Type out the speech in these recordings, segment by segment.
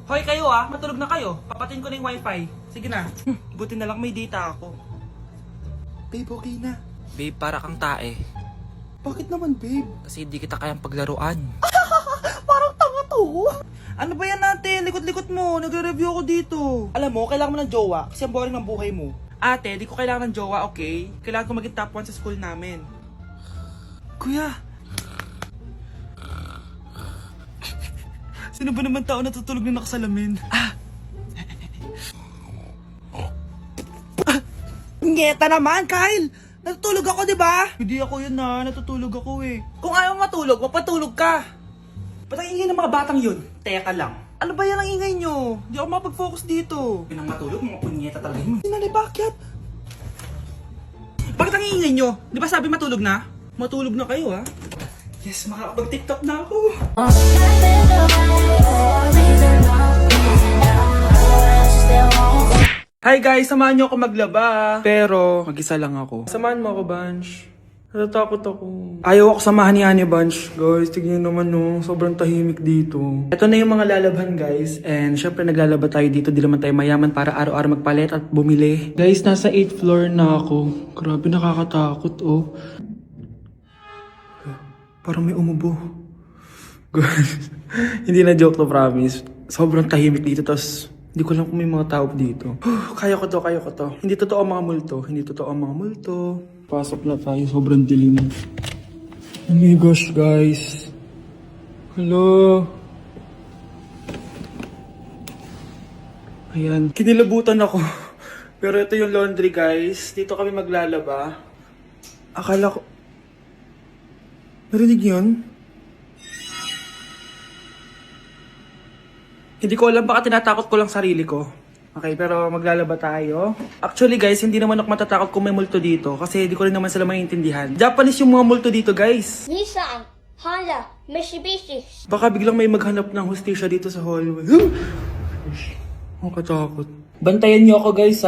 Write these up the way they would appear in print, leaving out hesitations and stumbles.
Hoy kayo matulog na kayo. Papatin ko na yung wifi. Sige na. Buti na lang may data ako. Babe, okay na. Babe, para kang tae. Bakit naman, babe? Kasi hindi kita kayang paglaruan. Parang tanga to. Ano ba yan natin? Likot-likot mo. Nagre-review ako dito. Alam mo, kailangan mo ng jowa kasi ang boring ng buhay mo. Ate, di ko kailangan ng jowa, okay? Kailangan ko maging top 1 sa school namin. Kuya! Sino ba naman tao natutulog na nakasalamin? Ngeta naman, Kyle! Natutulog ako, di ba? Hindi ako yun natutulog ako eh. Kung ayaw matulog, mapatulog ka. Ba't ang ingay ng mga batang yun? Teka lang. Ano ba yan ang ingay nyo? Hindi ako mapag-focus dito. Pinang matulog, mga punyeta talaga yun. Sinali, bakit? Bakit ang ingay nyo? Di ba sabi matulog na? Matulog na kayo Yes, makakapag-tiktok na ako. Hi guys, samahan niyo ako maglaba. Pero, mag-isa lang ako. Samahan mo ako, Bunch. Natatakot ako. Ayaw ako samahan ni Annie, Bunch. Guys, tignan naman sobrang tahimik dito. Ito na yung mga lalabhan, guys. And syempre naglalaba tayo dito. Di naman tayo mayaman para araw-araw magpalit at bumili. Guys, nasa 8th floor na ako. Grabe, nakakatakot Parang may umubo. Guys, hindi na joke to, promise. Sobrang tahimik dito, tas hindi ko alam kung may mga tao dito. Kaya ko to. Hindi totoo ang mga multo. Pasok na tayo, sobrang dilim. Oh my gosh, guys. Hello. Ayan, kinilabutan ako. Pero ito yung laundry, guys. Dito kami maglalaba. Akala ko... Narinig yun? Hindi ko alam, baka tinatakot ko lang sarili ko. Okay, pero maglalaba tayo. Actually guys, hindi naman ako matatakot kung may multo dito. Kasi hindi ko rin naman sila maintindihan. Japanese yung mga multo dito, guys. Nissan, Honda, Mitsubishi. Baka biglang may maghanap ng hustisya dito sa hallway. Makatakot. Bantayan nyo ako, guys,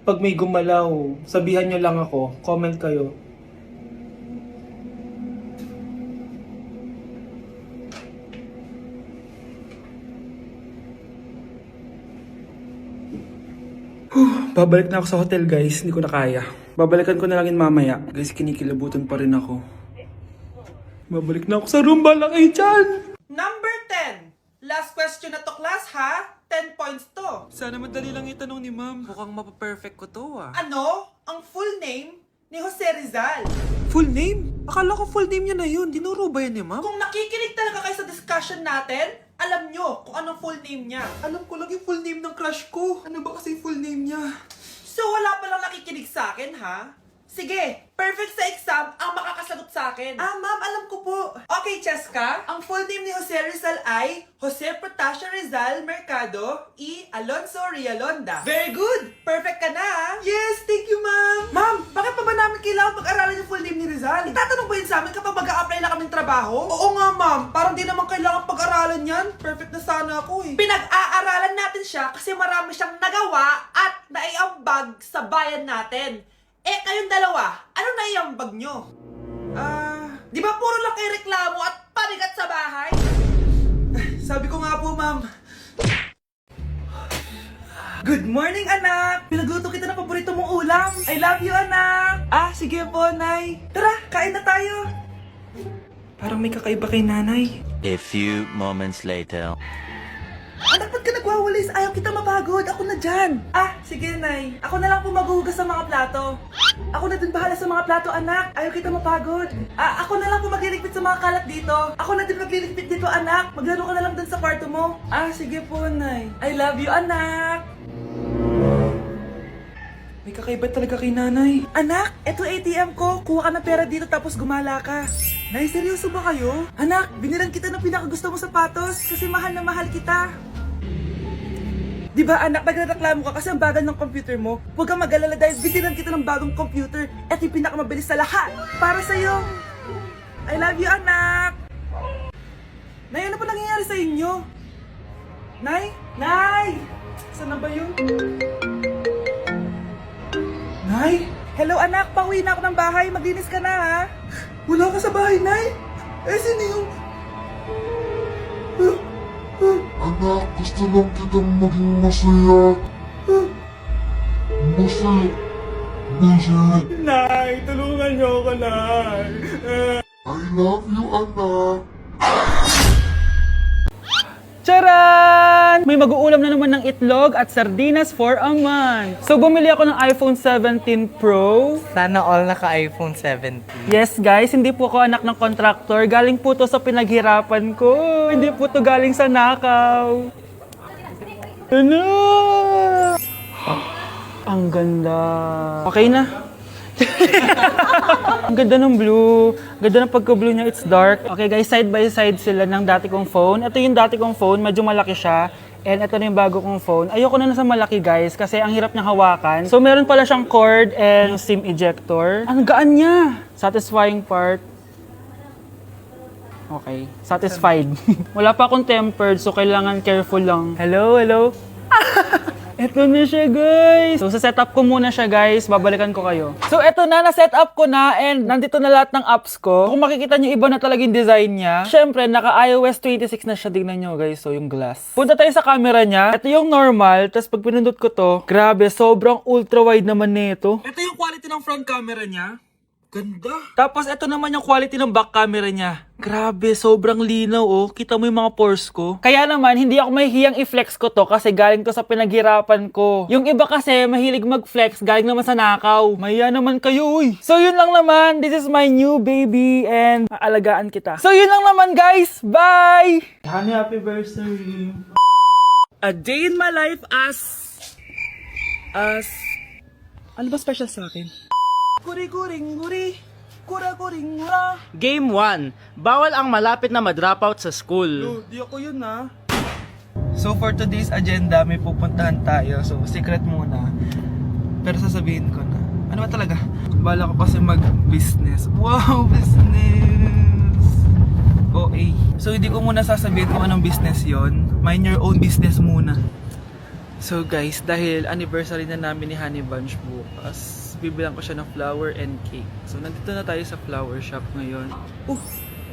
pag may gumalaw, sabihan nyo lang ako. Comment kayo. Babalik na ako sa hotel, guys. Hindi ko na kaya. Babalikan ko na lang yun mamaya. Guys, kinikilabutan pa rin ako. Babalik na ako sa room. Balang dyan! Number 10. Last question na to, class, ha? 10 points to. Sana madali lang itanong ni ma'am. Mukhang mapaperfect ko to Ano? Ang full name ni Jose Rizal. Full name? Akala ko full name niya na yun. Dinuro ba yan ni ma'am? Kung nakikinig talaga kayo sa discussion natin, alam nyo kung anong full name niya. Alam ko lang yung full name ng crush ko. Ano ba kasi full name niya? So wala palang nakikinig sa akin, ha? Sige, perfect sa exam ang makakasagot sa akin. Ma'am, alam ko po. Okay, Cheska, ang full name ni Jose Rizal ay Jose Protasio Rizal Mercado y Alonso Rialonda. Very good! Perfect ka na, ha? Yes, thank you, ma'am. Ma'am, bakit pa ba namin kailangan pag-aralan yung full name ni Rizal? Itatanong ba yun sa amin kapag mag-a-apply na kaming trabaho? Oo nga, ma'am. Parang di naman kailangan pag-aralan yan. Perfect na sana ako, eh. Pinag-aaralan natin siya kasi marami siyang nagawa at naiambag sa bayan natin. Kayong dalawa, ano naiambag nyo? Di ba puro lang kayo reklamo at panigat sa bahay? Sabi ko nga po, ma'am. Good morning, anak! Pinagluto kita ng paborito mong ulam. I love you, anak! Sige po, Nay. Tara, kain na tayo. Parang may kakaiba kay nanay. A few moments later. Anak, ba't ka nagwawalis? Ayaw kita mapagod. Ako na dyan. Sige, Nay. Ako na lang po maghuhugas sa mga plato. Ako na din bahala sa mga plato, anak. Ayaw kita mapagod. Ako na lang po magliligpit sa mga kalat dito. Ako na din magliligpit dito, anak. Maglaro ka na lang dun sa kwarto mo. Sige po, Nay. I love you, anak. May kakaiba talaga kay nanay. Anak, eto ATM ko. Kuha ka ng pera dito tapos gumala ka. Nay, seryoso ba kayo? Anak, binilan kita ng pinakagusto mong sapatos kasi mahal na mahal kita. Di ba, anak, nagreklamo ka kasi ang bagal ng computer mo? Huwag kang mag-alala dahil binilan kita ng bagong computer at yung pinakamabilis sa lahat. Para sa'yo. I love you, anak. Nay, ano pa nangyayari sa inyo? Nay? Nay! Saan na ba yun? Nay? Hello, anak. Pauwi na ako ng bahay. Maglinis ka na, ha? Wala ka sa bahay, Nay? Sino yung... Anak, gusto lang kitang maging masaya. Masaya. Masaya. Nay, tulungan niyo ako, Nay. I love you, anak. Charan! May mag-uulam na naman ng itlog at sardinas for a month. So, bumili ako ng iPhone 17 Pro. Sana all naka-iPhone 17. Yes, guys, hindi po ako anak ng contractor. Galing po to sa pinaghirapan ko. Hindi po to galing sa nakaw. Ano? Ang ganda. Okay na. Ang ganda ng blue. Ganda ng pagka-blue niya, it's dark. Okay guys, side by side sila ng dati kong phone. Ito yung dati kong phone, medyo malaki siya. And ito na yung bago kong phone. Ayoko na sa malaki guys, kasi ang hirap niyang hawakan. So meron pala siyang cord and SIM ejector. Ang gaan niya! Satisfying part. Okay, satisfied. Wala pa akong tempered, so kailangan careful lang. Hello, hello? Eto na siya, guys. So, sa setup ko muna siya, guys. Babalikan ko kayo. So, eto na. Na-setup ko na and nandito na lahat ng apps ko. Kung makikita nyo, iba na talaga yung design niya. Siyempre, naka-iOS 26 na siya. Tignan nyo, guys. So, yung glass. Punta tayo sa camera niya. Ito yung normal. Tapos, pag pinindot ko to, grabe, sobrang ultra-wide naman nito. Ito yung quality ng front camera niya. Ganda. Tapos, ito naman yung quality ng back camera niya. Grabe, sobrang linaw oh. Kita mo yung mga pores ko. Kaya naman, hindi ako mahihiyang i-flex ko to kasi galing to sa pinaghirapan ko. Yung iba kasi, mahilig mag-flex, galing naman sa nakaw. Mahiya naman kayo, uy. So yun lang naman, this is my new baby and aalagaan kita. So yun lang naman guys, bye! Honey, happy birthday. A day in my life as... Ano ba special sa akin? Guri-guring-guri. Kura-guring-gura. Game 1. Bawal ang malapit na ma-dropout sa school. Di ako yun ha. So for today's agenda, may pupuntahan tayo. So secret muna. Pero sasabihin ko na. Ano ba talaga? Bala ko kasi mag-business. Wow, business! OA. So hindi ko muna sasabihin kung anong business yon. Mind your own business muna. So guys, dahil anniversary na namin ni Honey Bunch bukas, bibilang ko siya ng flower and cake. So nandito na tayo sa flower shop ngayon.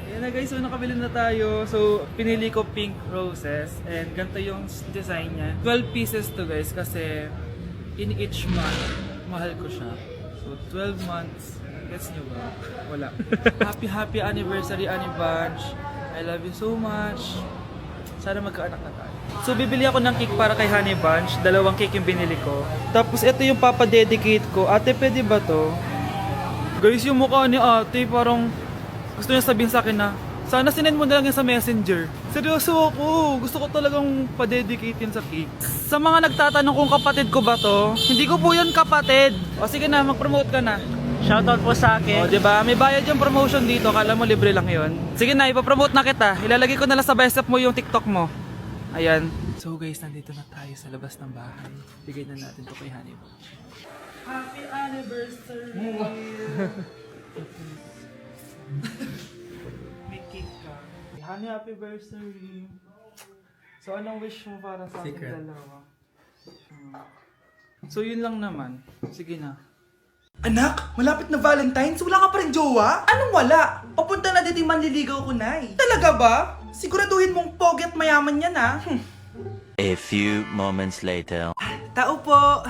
Ayan na guys, so nakabili na tayo. So pinili ko pink roses and ganito yung design niya. 12 pieces to guys kasi in each month, mahal ko siya. So 12 months, gets nyo ba? Wala. Happy anniversary Honey Bunch. I love you so much. Sana magkaanak na tayo. So bibili ako ng cake para kay Honey Bunch. 2 cake yung binili ko. Tapos ito yung papadedicate ko. Ate, pwede ba to? Guys, yung mukha ni ate parang gusto niya sabihin sa akin na sana sinend mo na lang yan sa messenger. Seryoso ako. Gusto ko talagang padedicate yun sa cake. Sa mga nagtatanong kung kapatid ko ba to, hindi ko po yun kapatid. O sige na, mag-promote ka na. Shoutout po sa O, akin. diba? May bayad yung promotion dito. Kala mo libre lang yun. Sige na, ipapromote na kita. Ilalagay ko na lang sa bicep mo yung TikTok mo. Ayan. So guys, nandito na tayo sa labas ng bahay. Bigay na natin to kay Honey Bunch. Happy anniversary! May cake ka. Honey, happy anniversary! So anong wish mo para sa ating dalawa? So yun lang naman. Sige na. Anak, malapit na Valentine's, wala ka pa rin jowa? Anong wala? Papunta na dito yung manliligaw ko, Nay. Talaga ba? Siguraduhin mong pogi at mayaman yan, ha? A few moments later. Tao po.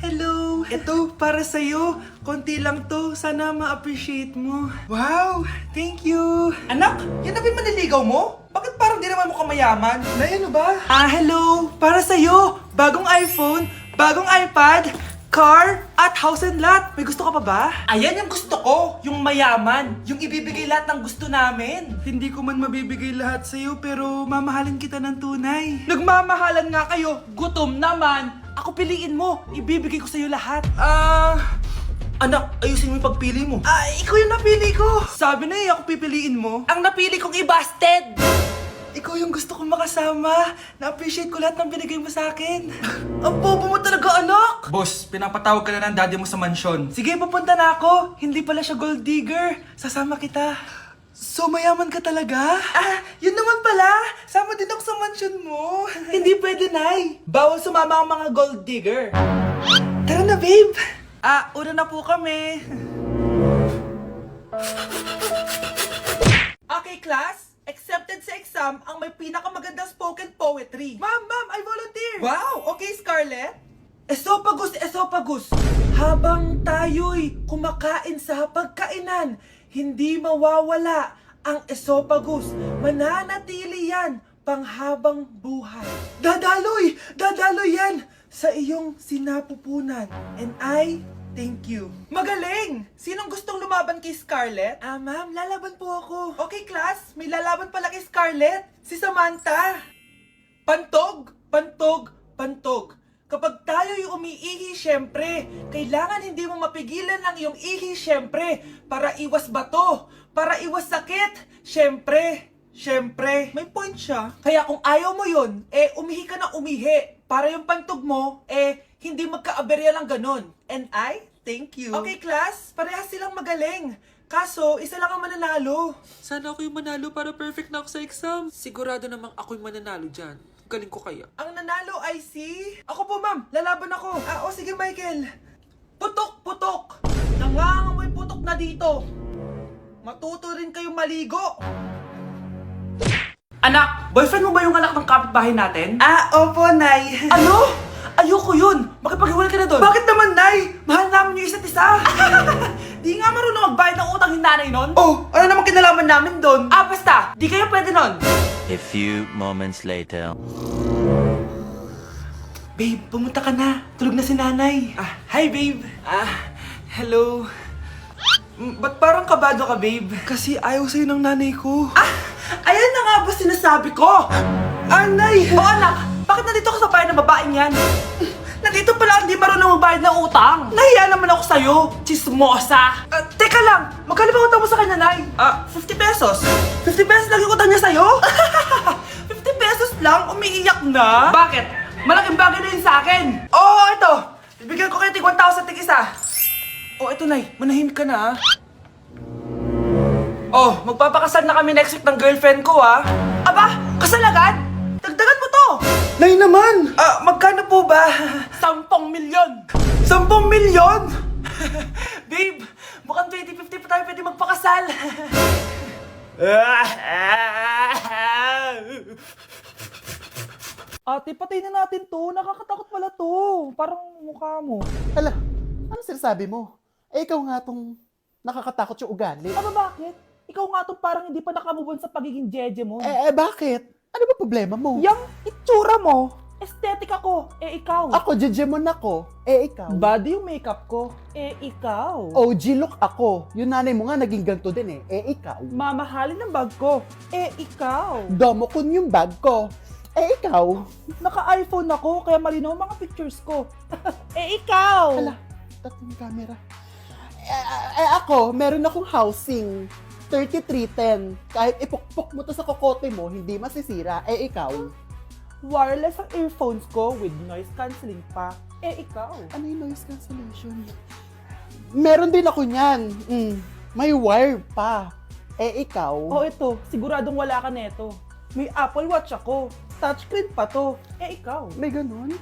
Hello. Ito, para sa'yo. Konti lang to. Sana ma-appreciate mo. Wow, thank you. Anak, yan na ba yung manliligaw mo? Bakit parang di naman mo kamayaman? Nay, ano ba? Hello. Para sa'yo. Bagong iPhone, bagong iPad, car, at house and lot. May gusto ka pa ba? Ayan yung gusto ko. Yung mayaman. Yung ibibigay lahat ng gusto namin. Hindi ko man mabibigay lahat sa'yo pero mamahalin kita ng tunay. Nagmamahalan nga kayo. Gutom naman. Ako piliin mo. Ibibigay ko sa'yo lahat. Anak, ayusin mo yung pagpili mo. Ikaw yung napili ko. Sabi na ako pipiliin mo. Ang napili kong i-busted. Ikaw yung gusto kong makasama. Na-appreciate ko lahat ng binigay mo sa akin. Ang bobo mo talaga, anak. Boss, pinapatawag ka na ng daddy mo sa mansyon. Sige, papunta na ako. Hindi pala siya gold digger. Sasama kita. So, mayaman ka talaga? Yun naman pala. Sama din ako sa mansion mo. Hindi pwede, Nay. Bawal sumama ang mga gold digger. Tara na, babe. Una na po kami. Okay, class. accepted sa exam ang may pinakamagandang spoken poetry. Ma'am, I volunteer! Wow! Okay, Scarlett? Esophagus. Habang tayo'y kumakain sa pagkainan, hindi mawawala ang esophagus. Mananatili yan panghabang buhay. Dadaloy yan sa iyong sinapupunan. And I thank you. Magaling! Sinong gustong lumaban kay Scarlett? Ma'am, lalaban po ako. Okay, class. May lalaban pala kay Scarlett. Si Samantha. Pantog. Kapag tayo'y umiihi, syempre, kailangan hindi mo mapigilan ang iyong ihi, syempre, para iwas bato, para iwas sakit, syempre, may point siya. Kaya kung ayaw mo yun, umihi ka na umihi, para yung pantog mo, hindi magka-aberya lang ganun. And I thank you. Okay, class, parehas silang magaling. Kaso, isa lang ang mananalo. Sana ako yung manalo para perfect na ako sa exam. Sigurado namang ako yung mananalo dyan. Galing ko kaya. Ang nanalo ay si... Ako po, ma'am. Lalaban ako. Sige, Michael. Putok. Nangangamoy putok na dito. Matuto rin kayong maligo. Anak, boyfriend mo ba yung anak ng kapitbahay natin? Opo, Nay. Ano? Ayoko yun. Makipag-iwalay ka na doon. Bakit naman, Nay? Mahal namin yung isa't isa. Di nga marunong magbayad ng utang yung nanay nun. Oh, ano naman kinalaman namin doon? Basta. Di kayo pwede nun. A few moments later. Babe, pumunta ka na. Tulog na si nanay. Hi, babe. Hello. Ba't parang kabado ka, babe? Kasi ayaw sa'yo ng nanay ko. Ayan na nga ba sinasabi ko? Nay! Oo, anak. Bakit nandito ka sa bahay ng babaeng yan? Nandito pala hindi marunong magbayad ng utang. Nahiya naman ako sa'yo, chismosa. Teka lang, magkano ba utang mo sa kanya, Nay? 50 pesos. 50 pesos lang yung utang niya sa'yo? 50 pesos lang? Umiiyak na? Bakit? Malaking bagay na yun sa akin. Oo, ito. Bibigyan ko kayo tig 1,000 tig isa. Ito, Nay. Manahimik ka na, magpapakasal na kami next week ng girlfriend ko, Aba, kasal agad? Dagdagan mo to! Nay naman! Magkano po ba? 10 milyon! 10 milyon? Babe, mukhang 2050 pa tayo pwede magpakasal. Ate, patay na natin to. Nakakatakot pala to. Parang mukha mo. Hala, ano sinasabi mo? Ikaw nga tong nakakatakot yung ugali. Bakit? Ikaw nga tong parang hindi pa nakamubon sa pagiging jeje mo. Bakit? Ano ba problema mo? Yung itsura mo, aesthetic ako, ikaw. Ako, Jejemon ako. Ikaw. Body yung makeup ko, ikaw. OG look ako. Yung nanay mo nga naging ganito din ikaw. Mamahalin ng bag ko, ikaw. Domokun yung bag ko. Ikaw. Naka-iPhone ako, kaya malinaw ang mga pictures ko. Ikaw. Hala, tatlong camera. Ako, meron akong housing. 3310. Kahit ipukpok mo to sa kokote mo, hindi masisira. Ikaw. Wireless ang earphones ko with noise cancelling pa. Ikaw. Ano yung noise cancellation? Meron din ako niyan. May wire pa. Ikaw. Ito. Siguradong wala ka neto. May Apple Watch ako. Touchscreen pa to. Ikaw. May ganun?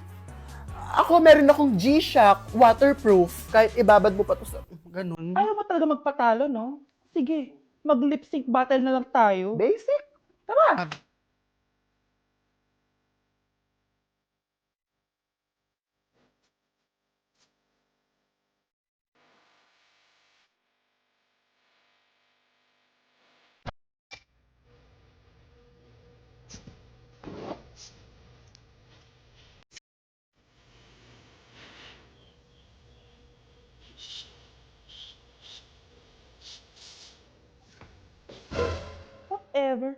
Ako, meron akong G-Shock waterproof. Kahit ibabad mo pa to sa... Ganun. Ayaw mo talaga magpatalo, no? Sige. Mag-lip sync battle na lang tayo. Basic. Tara! Whatever.